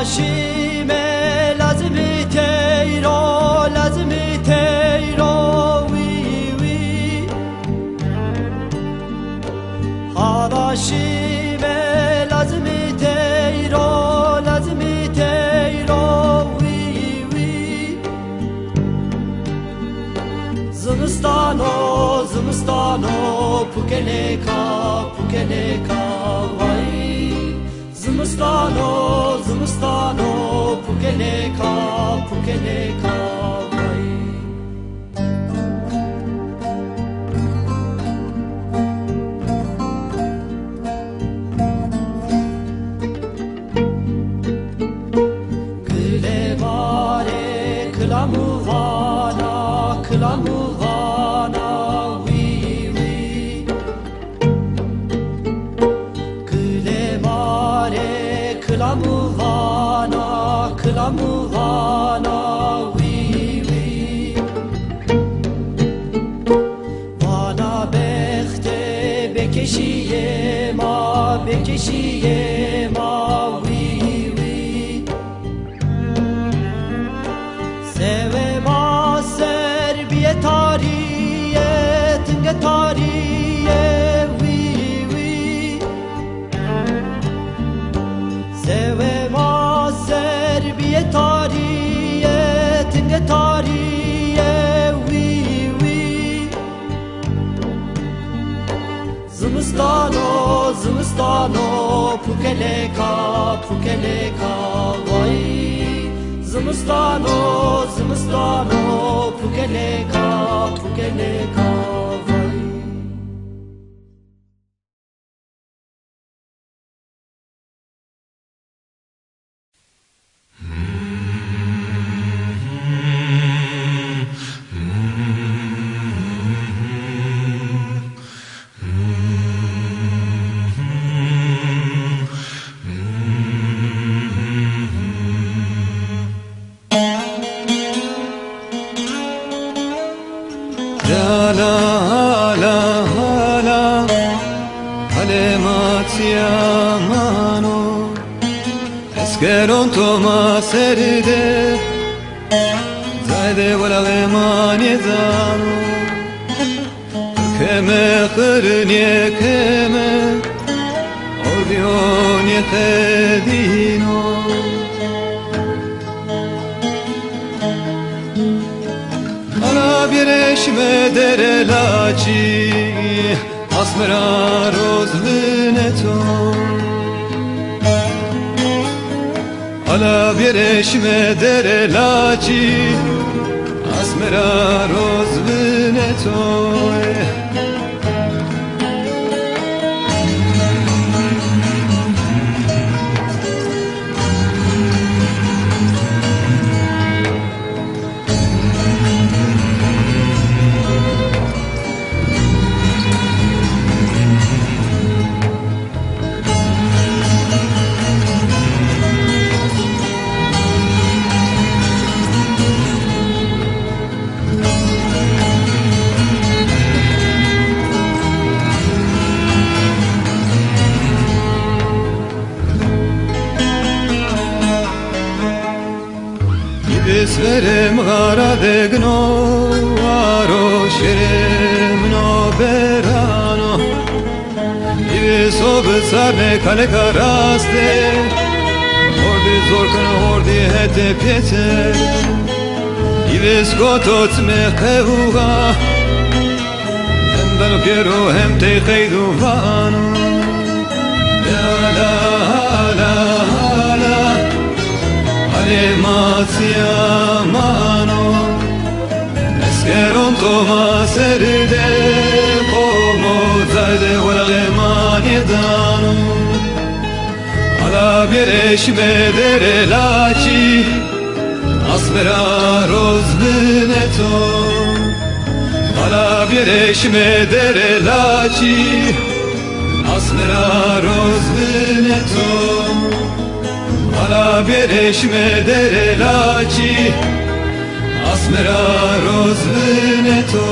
حواشیم لازمی تیرو وی وی حواشیم لازمی تیرو وی وی زمستانو پوکلکا وای زمستانو پوکلکا وای کله باره کلاموانا وی وی کله باره کلاموانا وی وی وانا بخته بکشیه ما وی وی سوه ما سر بیه تاریه تنگ تاریه وی وی سوه ما سر بیه تاریه تنگ تاریه وی وی زمستانو پوکلکا وای زمستانو پوکلکا وای اسكرون توما سرده زايده ولا غيمان يزانو كما خرني كما أوربيون يخدينو أنا بيرش مدر لاچي أسمرا روز لنتو حالا بیرش مدر لاچی اسمرا روز بینه توی Isverem gara degno aro şerem no berano İveso bısarne kale karaste Ordi zorkana ordi hete pete İves gotot mehevuga Hem dano piero hem te khaydu vano Ya la la la Matia mano Eskeron toma serde Como zayde wala lemani dano Ala biresh medere lachi Asmera roz bineto Ala biresh medere lachi Asmera roz bineto Ala biresh medere lachi Asmera roz bineto